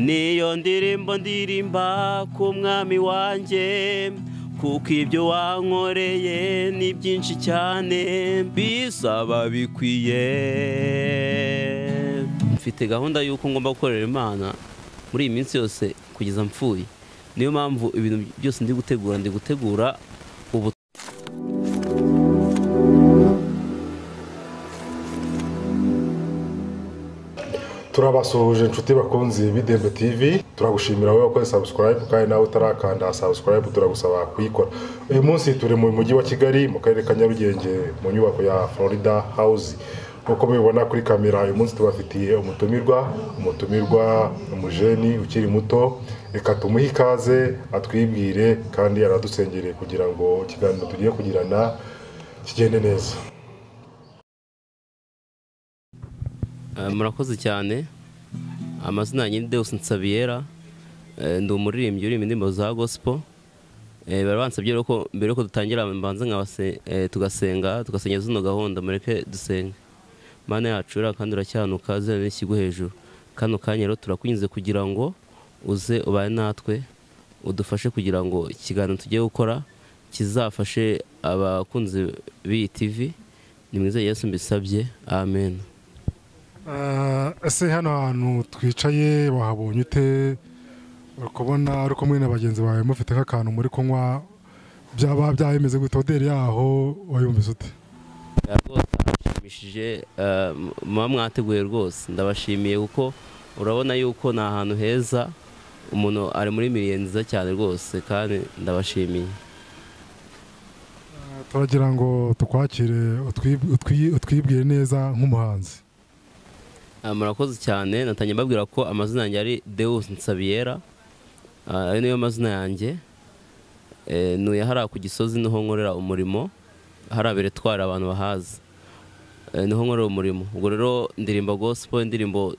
niyo ndirimbo ndirimba ku mwami wanjye kuko ibyo wankoreye ni byinshi cyane bisaba bikwiye. Mfite gahunda y'uko ngomba gukorera Imana muri iyi minsi yose kugeza mpfuye. Niyo mpamvu ibintu byose ndi gutegura ubu. Turabasuhuje inshuti bakunzi b'Idembe TV, turagushimira wowe wakoze subscribe kandi nawe utarakanda subscribe turagusaba kuyikora. Uyu munsi turi mu mujyi wa Kigali mu karere ka Nyarugenge mu nyubako ya Florida House. Uko mubibona kuri kamera uyu munsi tubafitiye umutumirwa umujeni ukiri muto. Reka tumuhe ikaze atwibwire kandi aradusengere kugira ngo ikiganiro tugiye kugirana kigende neza. Murakoze cyane. Amazina yanjye ni Deus Nsabiyera, ndi umuririmbyi uri indirimbo za gospel. Bari bansabye ko mbere ko dutangira mbanza tugasengera zino gahunda, mureke dusenge. Mana yacu kandi uracyanuka zene n'ikigwa hejuru. Kano kanya rero turakunyuze kugira ngo uze ubaye natwe, udufashe kugira ngo ikiganiro tugiye gukora kizafashe abakunzi b'iyi TV. Ni mwiza Yesu mbisabye, amen. Ese hano hantu twicaye wahabonye ute? Ukabona ari kumwe n'abagenzi bawe mufite nk'akantu muri kunywa, byaba byahemeze gute? Oderi yaho wayumvise ute? Rwose arashimishije, muba mwateguye rwose. Ndabashimiye kuko urabona yuko ni ahantu heza, umuntu ari muri miliye nziza cyane rwose, kandi ndabashimiye. Turagira ngo tukwakire utwibwire neza nk'umuhanzi. Murakoze cyane. Natangiye mbabwira ko amazina yanjye ari Deus Nsabiyera, ari niyo mazina yanjye. Nuye hariya ku Gisozi niho nkorera umurimo, harabere twara abantu bahazi, niho nkorera umurimo. Ubwo rero ndirimba gospel, indirimbo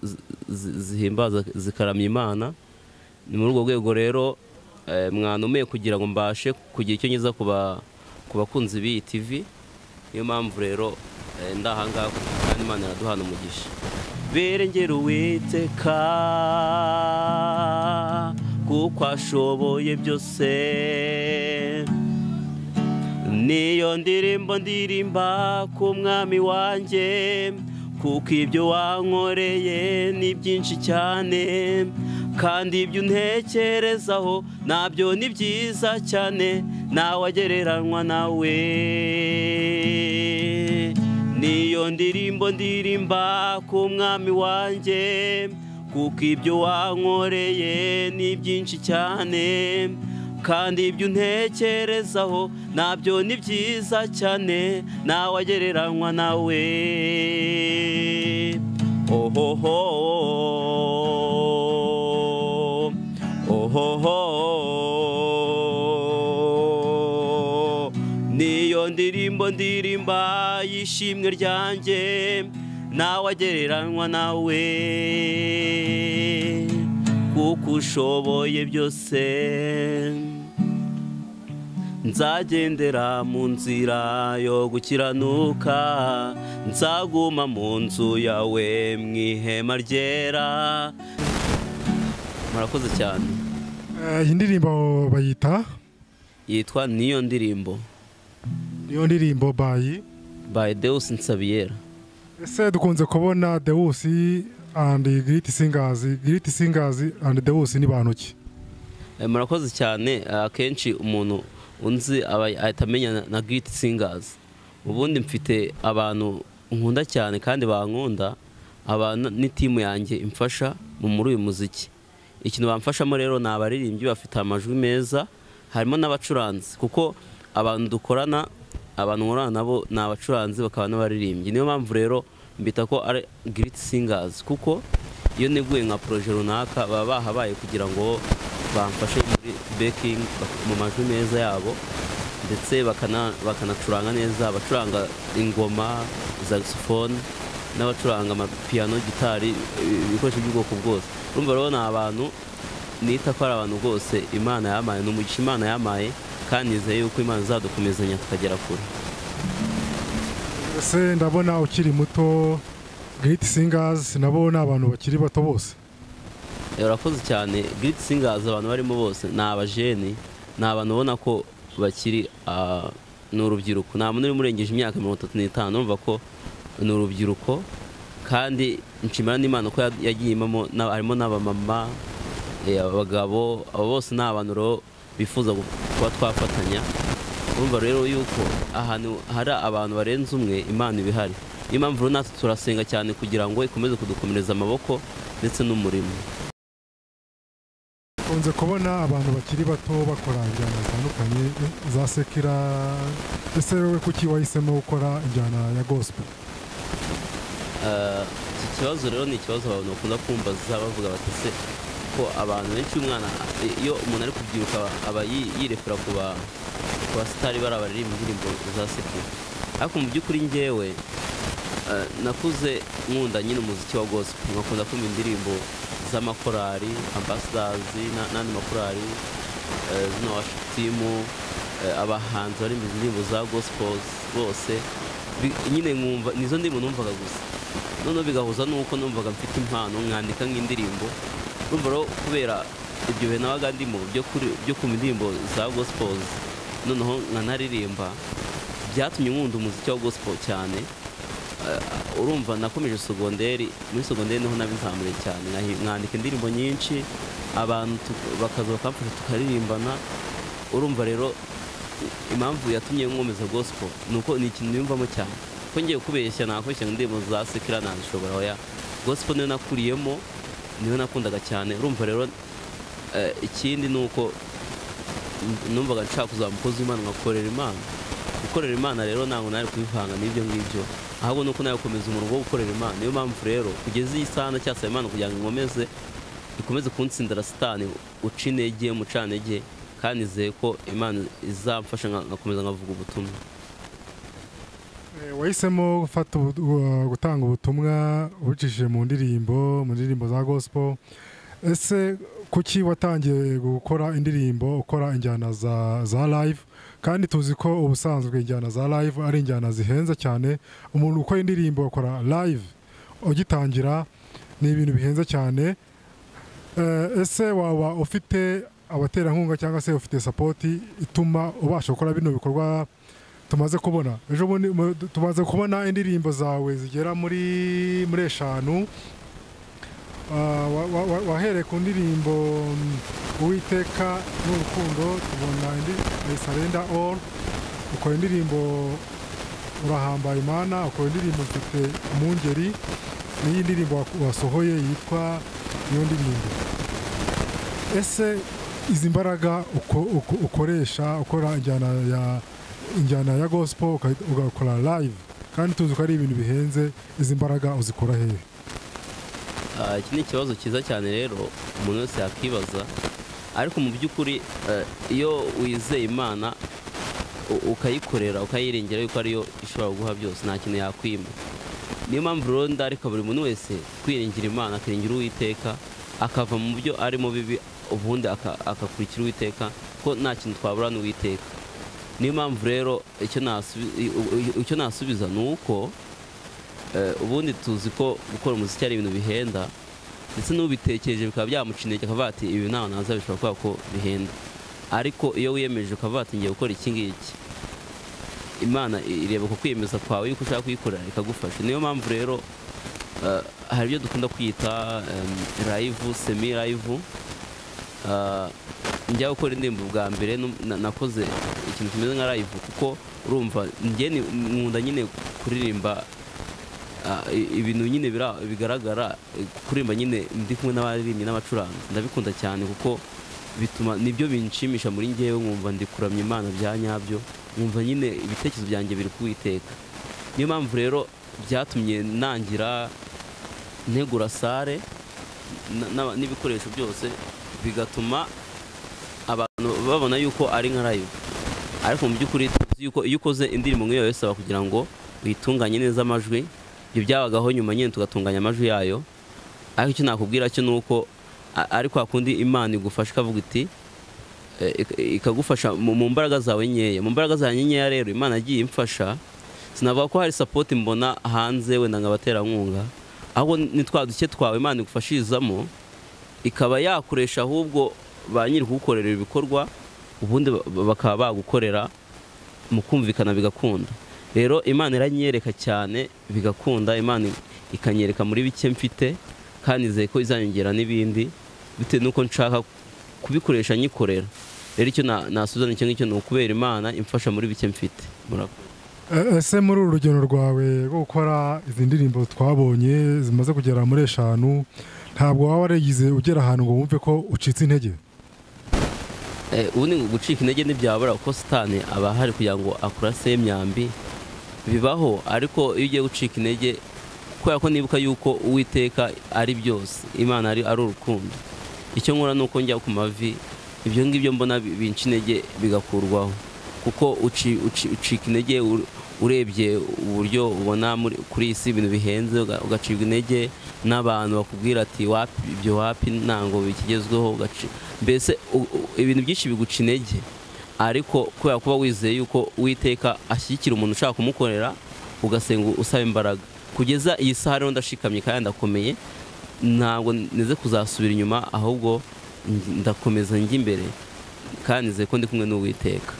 zihimbaza zikaramya Imana. Ni muri urwo rwego rero mwanumeye kugira ngo mbashe kugira icyo nyiza ku bakunzi b'iyi TV. Niyo mpamvu rero ndahangaha kandi Imana iraduhana umugisha. Berengera Uwiteka kuko ashoboye byose, niyo ndirimbo ndirimba ku mwami wanjye kuko ibyo wankoreye ni byinshi cyane kandi ibyo untekerezaho nabyo ni byiza cyane, nawe agereranywa nawe. Niyo ndirimbo ndirimba ku mwami wanjye kuko ibyo wankoreye ni byinshi cyane kandi ibyo untekerezaho nabyo ni byiza cyane, nawe agereranywa nawe. Ohoho ohoho, niyo ndirimbo ndirimba yishimwe ryanjye, nawe agereranywa nawe kuko ushoboye byose. Nzagendera mu nzira yo gukiranuka, nzaguma mu nzu yawe mu ihema ryera. Murakoze cyane. Iyi ndirimbo bayita? Yitwa Niyo Ndirimbo. Niyo Ndirimbo by Deus Nsabiyera. Ese dukunze kubona Deus and Great Singers and Deus ni bantu ki? Murakoze cyane. Akenshi umuntu unzi ahita amenya na Great Singers. Ubundi mfite abantu nkunda cyane kandi bankunda, abantu ni team yanjye imfasha muri uyu muziki. Ikintu bamfashamo rero ni abaririmbyi bafite amajwi meza, harimo n'abacuranzi, kuko abantu dukorana, abantu nkorana nabo ni abacuranzi bakaba n'abaririmbyi. Niyo mpamvu rero mbita ko ari Great Singers, kuko iyo neguye nka projet runaka baba bahabaye kugira ngo bamfashe muri backing mu majwi meza yabo, ndetse bakanacuranga neza, abacuranga ingoma, saxophone, n'abacuranga amapiano, gitari, ibikoresho by'ubwoko bwose. Urumva rero ni abantu nita ko ari abantu rwose Imana yamaye, n'umugisha Imana yamaye, kandi nizeye yuko Imana izadukomezanya tukagera kure. Ese ndabona ukiri muto, Great Singers nabo ni abantu bakiri bato bose? urakoze cyane. Great Singers abantu barimo bose ni abajeni, ni abantu ubona ko bakiri ni urubyiruko, nta muntu uri murengeje imyaka 35, urumva ko ni urubyiruko kandi nshimira n'Imana ko yagiye imamo harimo n'abamama, abagabo, abo bose ni abantu bifuza kuba twafatanya. Urumva rero yuko ahantu hari abantu barenze umwe Imana ibihari. Niyo mpamvu rero natwe turasenga cyane kugira ngo ikomeze kudukomereza amaboko ndetse n'umurimo. Unze kubona abantu bakiri bato bakora injyana zitandukanye za sekira, ese wowe kuki wahisemo gukora injyana ya gospel? Iki kibazo rero ni ikibazo abantu bakunda kumbaza bavuga bati se ko abantu benshi umwana iyo umuntu ari kubyiruka aba yirefera ku basitari barabaririmba indirimbo za sekira, ariko mu by'ukuri njyewe nakuze nkunda nyine umuziki wa gospel, nkakunda kumva indirimbo z'amakorari ambassadors n'andi makorari zino worship team, abahanzi bari mu ndirimbo za gospel bose nyine nkumva nizo ndimo numvaga gusa, none bigahuza nuko numvaga mfite impano nkandika nk'indirimbo. Urumva rero kubera ibyo bintu nabaga ndimo byo kumva indirimbo za gospel noneho nkanaririmba, byatumye nkunda umuziki wa gospel cyane. Urumva nakomeje segonderi, muri segonderi niho nabizamure cyane, nkandika indirimbo nyinshi, abantu bakaza bakamfasha tukaririmbana. Urumva rero impamvu yatumye nkomeza gospel nuko ni ikintu yumvamo cyane, ko ngiye kubeshya nakoshya indirimbo za sekira nazishobora oya, gospel niyo nakuriyemo, niyo nakundaga cyane. Urumva rero ikindi nuko numvaga nshaka kuzaba umukozi w'Imana ngakorera Imana. Gukorera Imana rero ntabwo nari kubivanga n'ibyo ngibyo, ahubwo nuko nayo gukomeza umurongo wo gukorera Imana. Niyo mpamvu rero kugeza iyi saha cyasaba Imana kugira ngo ikomeze kunsindira Satani uca intege umucanege, kandi nizeye ko Imana izamfasha ngakomeza ngavuga ubutumwa. Wahisemo gutanga ubutumwa ubicishije mu ndirimbo za gospel. Ese kuki watangiye gukora indirimbo, ukora injyana za live? Kandi tuzi ko ubusanzwe injyana za live ari injyana zihenze cyane. Umuntu ukora indirimbo akora live ugitangira ni ibintu bihenze cyane. Ese waba ufite abaterankunga cyangwa se ufite support ituma ubasha gukora bino bikorwa tumaze kubona? Ejo tumaze kubona indirimbo zawe zigera muri 5. Wahereye ku ndirimbo Uwiteka n'urukundo, tubona I surrender all, ukora indirimbo Urahambaye Imana, ukora indirimbo Mfite Umungeri, n'iyi ndirimbo wasohoye yitwa iyo ndirimbo. Ese izi mbaraga ukoresha ukora injyana ya gospel ugakora live, kandi tuzi ko ari ibintu bihenze, izi mbaraga uzikora hehe? Iki ni ikibazo cyiza cyane rero umuntu wese yakibaza, ariko mu by'ukuri iyo wizeye Imana ukayikorera ukayiringira yuko ariyo ishobora guha byose, nta kintu yakwima. Niyo mpamvu rero ndareka buri muntu wese kwiringira Imana, akiringira Uwiteka, akava mu byo arimo bibi, ubundi akakurikira Uwiteka, ko nta kintu twabura n'Uwiteka. Niyo mpamvu rero icyo nasubiza ni uko ubundi tuzi ko gukora umuziki ari ibintu bihenda, ndetse n'ubitekereje bikaba byamuca intege akavuga ati ibi ntaho nazabishobora kubera ko bihenda. Ariko iyo wiyemeje ukavuga ati ngiye gukora iki ngiki, Imana ireba ku kwiyemeza kwawe yuko ushaka kuyikorera ikagufasha. Niyo mpamvu rero hari ibyo dukunda kwita live, semi live. Njya gukora indirimbo bwa mbere nakoze ikintu kimeze nka live, kuko urumva njye nkunda nyine kuririmba ibintu nyine bigaragara, kuririmba nyine ndi kumwe n'abaririmbyi n'abacuranzi, ndabikunda cyane kuko bituma nibyo binshimisha muri njyewe, nkumva ndi kuramya Imana bya nyabyo, nkumva nyine ibitekerezo byanjye biri kuwiteka. Niyo mpamvu rero byatumye nangira ntegura sare n'ibikoresho byose, bigatuma abantu babona yuko ari nka live. Ariko mu by'ukuri yuko iyo ukoze indirimbo nk'iyo yose kugira ngo uyitunganye neza amajwi, ibyo byabagaho nyuma nyine tugatunganya amajwi yayo. Ariko icyo nakubwira cyo nuko ariko hakundi Imana igufasha ikavuga iti ikagufasha mu mbaraga zawe nkeya. Mu mbaraga zawe nkeya rero Imana agiye imfasha, sinavuga ko hari support mbona hanze wenda ngabaterankunga, ahubwo ni twa duke twawe Imana igufashirizamo ikaba yakoresha ahubwo ba nyiri kugukorera ibikorwa ubundi bakaba bagukorera mu kumvikana bigakunda. Rero Imana iranyereka cyane bigakunda, Imana ikanyereka muri bike mfite kandi nizeye ko izanyongera n'ibindi bitewe nuko nshaka kubikoresha nyikorera. Rero icyo nasuzana icyo ngicyo ni ukubera Imana imfasha muri bike mfite. Ese muri uru rugendo rwawe rwo gukora izi ndirimbo twabonye zimaze kugera muri 5, ntabwo waba warigize ugera ahantu ngo wumve ko ucitse intege? Ubundi gucika intege ntibyabura kuko Satani aba hari kugira ngo akurase imyambi, bibaho. Ariko iyo ugiye gucika intege, kubera ko nibuka yuko Uwiteka ari byose, Imana ari urukundo, icyo nkora nuko njya ku mavi, ibyo ngibyo mbona binca intege bigakurwaho. Kuko ucika intege urebye uburyo ubona kuri isi ibintu bihenze, ugacibwa intege n'abantu bakubwira ati wapi ibyo wapi ntango bikigezweho, mbese ibintu byinshi biguca intege. Ariko kubera kuba wizeye yuko Uwiteka ashyigikira umuntu ushaka kumukorera, ugasenga usaba imbaraga, kugeza iyi saha rero ndashikamye kandi ndakomeye, ntabwo nize kuzasubira inyuma, ahubwo ndakomeza njya imbere kandi nizeye ko ndi kumwe n'Uwiteka.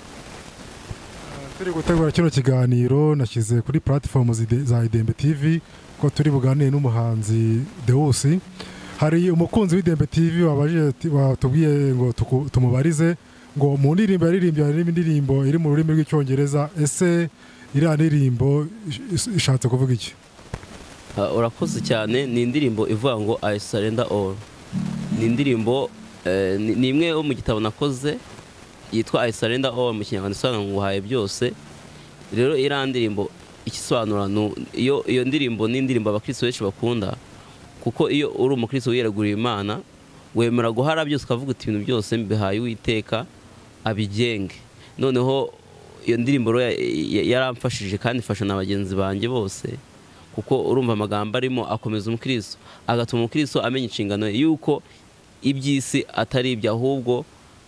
Turi gutegura kino kiganiro nashyize kuri platform za Idembe TV ko turi buganire n'umuhanzi Deus. Hari umukunzi w'Idembe TV watubwiye ngo tumubarize ngo mu ndirimbo yaririmbye indirimbo iri mu rurimi rw'icyongereza, ese iriya ndirimbo ishatse kuvuga iki? Urakoze cyane. Ni indirimbo ivuga ngo I surrender all. Ni indirimbo ni imwe yo mu gitabo nakoze yitwa I surrender all, mu Kinyarwanda isobanura ngo nguhaye byose. Rero iriya ndirimbo ikisobanura iyo ndirimbo ni indirimbo abakristo benshi bakunda, kuko iyo uri umukristo wiyeguriye Imana wemera guhara byose, ukavuga uti ibintu byose mbihaye Uwiteka abigenge. Noneho iyo ndirimbo yaramfashije kandi ifasha na bagenzi banjye bose, kuko urumva amagambo arimo akomeza umukristo, agatuma umukristo amenya inshingano yuko iby'isi atari ibyo, ahubwo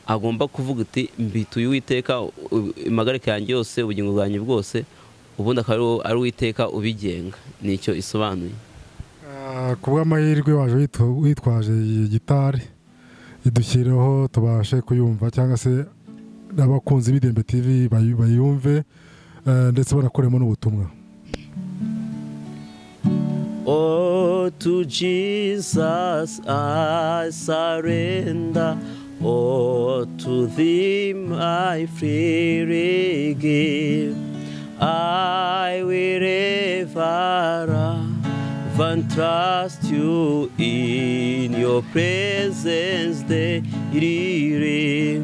agomba kuvuga uti mbituye Uwiteka impagarike yanjye yose, ubugingo bwanjye bwose, ubundi akaba ari Uwiteka ubigenga. Nicyo isobanuye. Kubw'amahirwe waje witwaje gitari, idushyiraho tubashe kuyumva, cyangwa se n'abakunzi b'Idembe TV bayumve ndetse banakoremo n'ubutumwa. Oh, to Jesus I surrender. Oh, to Thee my freely give. I will ever and trust You in Your presence daily.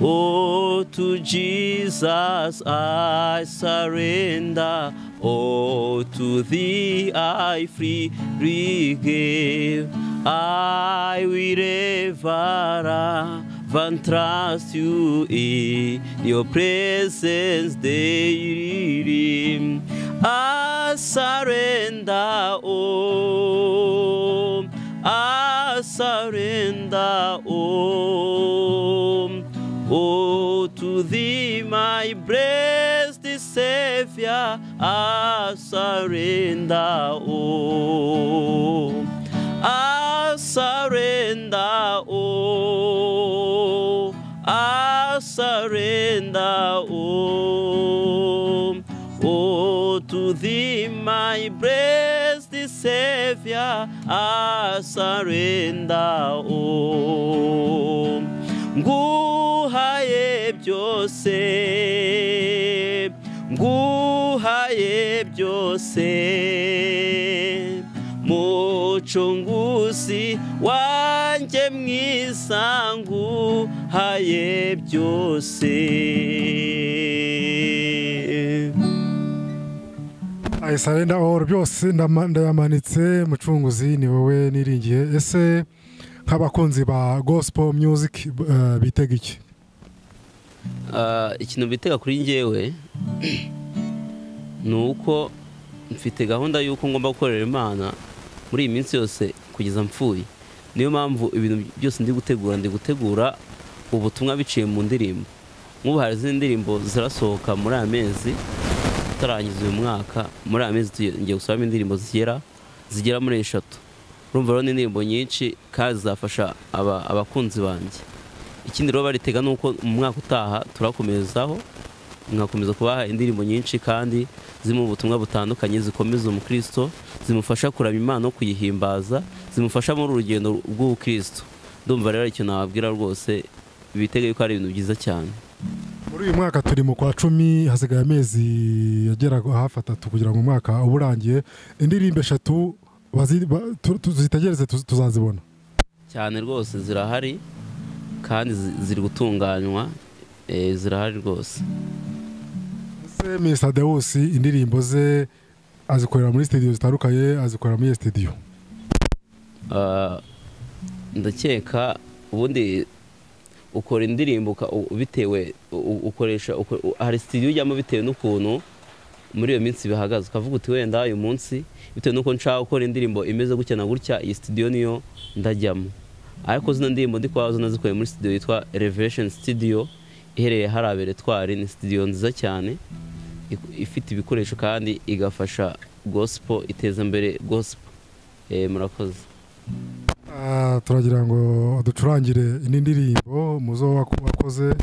Oh, to Jesus I surrender. Oh, to Thee I freely give. I will ever and trust You in Your presence daily. I surrender all. I surrender all. Oh, to Thee my blessed Savior, I surrender all. I surrender all. I surrender all. Oh, to Thee my blessed Savior, I surrender all. Nguhaye byose, nguhaye byose, mucunguzi wanjye mwiza, nguhaye byose. I surrender all, byose ndayamanitse, mucunguzi ni wowe niringiye. Ese nk'abakunzi ba gospel music bitega iki? Ikintu bitega kuri njyewe ni uko mfite gahunda y'uko ngomba gukorera Imana muri iyi minsi yose kugeza mpfuye. Niyo mpamvu ibintu byose ndi gutegura ubutumwa biciye mu ndirimbo. Nk'ubu hari izindi ndirimbo zirasohoka muri aya mezi tutarangiza uyu mwaka. Muri aya mezi ngiye gusubiramo indirimbo zigera muri 3. urumva rero ni indirimbo nyinshi kandi zafasha abakunzi banjye. Ikindi rero baritega nuko mu mwaka utaha turakomezaho nkakomeza kubaha indirimbo nyinshi kandi zirimo ubutumwa butandukanye zikomeza umukristo, zimufasha kuramya Imana no kuyihimbaza, zimufasha muri urugendo rw'ubukristo. Ndumva rero icyo nababwira rwose bitege yuko ari ibintu byiza cyane. Muri uyu mwaka turi mu kwa 10 hasigaye amezi yagera hafi 3 kugira ngo umwaka uburangiye. Indirimbo 3 tuzitegereze tuzazibona cyane rwose, zirahari kandi ziri gutunganywa, zirahari rwose. Mr. Deus indirimbo ze azikorera muri studio zitandukanye, azikorera muri studio. Ndakeka ubundi ukora indirimbo bitewe ukoresha hari studio ujyamo bitewe n'ukuntu muri iyo minsi bihagaze, ukavuga uti wenda uyu munsi bitewe n'uko nshaka gukora indirimbo imeze gutya na gutya, iyi studio niyo ndajyamo. Ariko zino ndirimbo ndi kwazo nazikoreye muri studio yitwa Revelation Studio iherereye harabere Twari. Ni studio nziza cyane ifite ibikoresho kandi igafasha gospel, iteza imbere gospel. Murakoze. Turagira ngo ducurangire indi ndirimbo muzo wakoze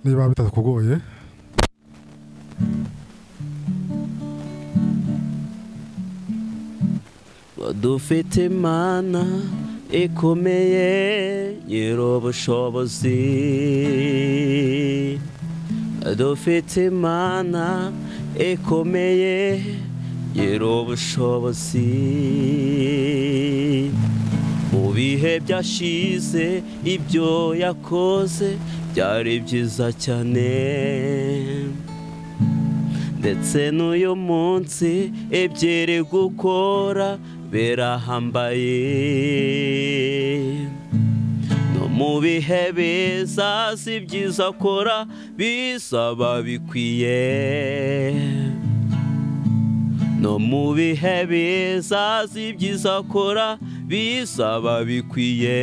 niba bitakugoye. Dufite Imana ikomeye nyir'ubushobozi, dufite Imana ikomeye nyir'ubushobozi. Mu bihe byashize ibyo yakoze byari byiza cyane, ndetse n'uyu munsi ebyiri gukora birahambaye. No mu bihe biza si byiza akora bisaba bikwiye, no mu bihe biza si byiza akora bisaba bikwiye.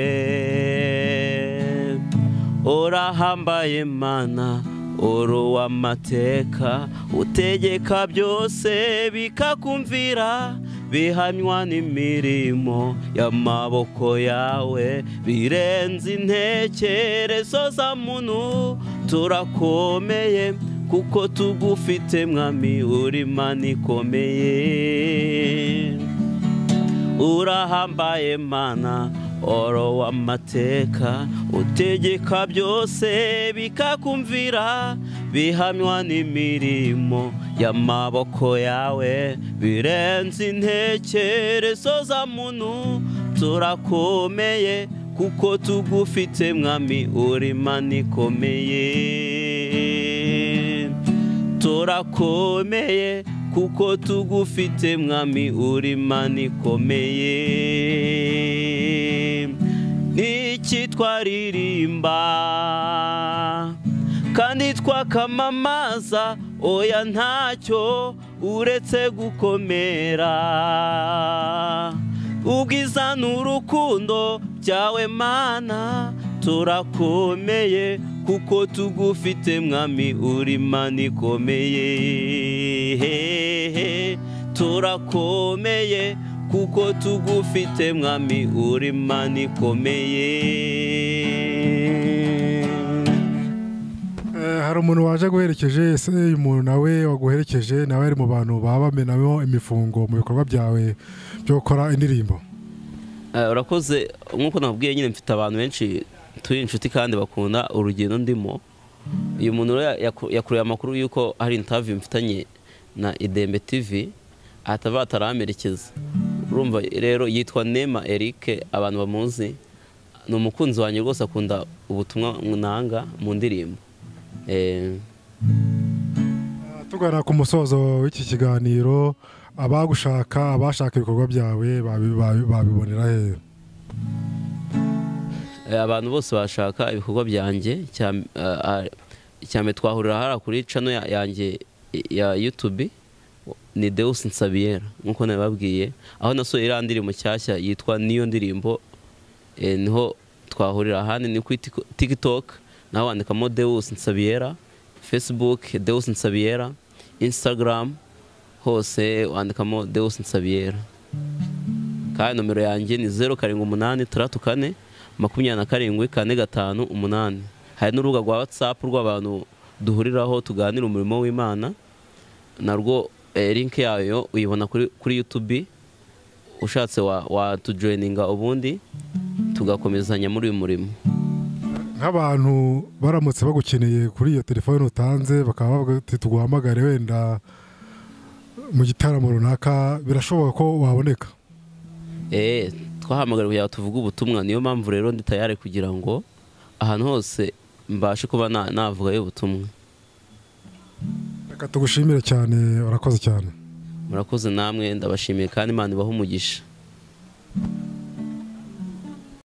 Urahambaye Mana, uri uw'amateka, utegeka byose bikakumvira, bihanywa n'imirimo y'amaboko yawe, birenze intekerezo za muntu. Turakomeye kuko tugufite Mwami, uri Imana ikomeye. Urahambaye Mana, uri uw'amateka, utegeka byose bikakumvira, bihamywa n'imirimo y'amaboko yawe, birenze intekerezo za muntu. Turakomeye kuko tugufite Mwami, uri Imana ikomeye. Turakomeye kuko tugufite Mwami, uri Imana ikomeye. Niki twaririmba kandi twakamamaza, oya ntacyo uretse gukomera. Ubwiza n'urukundo byawe Mana, turakomeye kuko tugufite Mwami, uri Imana ikomeye. Turakomeye kuko tugufite Mwami, uri Imana ikomeye. Hari umuntu waje guherekeje, ese uyu muntu nawe waguherekeje nawe ari mu bantu baba bamenamo imifungo mu bikorwa byawe byo gukora indirimbo? Urakoze. Nk'uko nabwiye nyine mfite abantu benshi turi inshuti kandi bakunda urugendo ndimo. Uyu muntu yakuruye amakuru yuko hari interview mfitanye na Idembe TV, ataba ataramerekeza. Urumva rero yitwa Nema Eric, abantu bamuzi, ni umukunzi wanjye rwose, akunda ubutumwa nanga mu ndirimbo. Tugana ku musozo w'iki kiganiro, abashaka ibikorwa byawe babibonera he? Abantu bose bashaka ibikorwa byanjye, cyane twahurira hara kuri channel yanjye ya YouTube, ni Deus Nsabiyera nkuko nababwiye, aho nasohoye iriya ndirimbo nshyashya yitwa Niyo Ndirimbo. Niho twahurira. Ahandi ni kuri TikTok naho wandikamo Deus Nsabiyera, Facebook Deus Nsabiyera, Instagram hose wandikamo Deus Nsabiyera. kandi nomero yanjye ni 0786342745. hari n'urubuga rwa WhatsApp rw'abantu duhuriraho tuganira umurimo w'Imana, narwo link yayo uyibona kuri YouTube. ushatse watujoininga ubundi tugakomezanya muri uyu murimo. nk'abantu baramutse bagukeneye kuri iyo telefone utanze bakaba bavuga ati tuguhamagare wenda mu gitaramo runaka, birashoboka ko waboneka? Twahamagara kugira ngo tuvuge ubutumwa, niyo mpamvu rero ndi tayari kugira ngo ahantu hose mbashe kuba navuga ubutumwa. Reka tugushimire cyane, urakoze cyane. Murakoze namwe, ndabashimiye kandi Imana ibahe umugisha.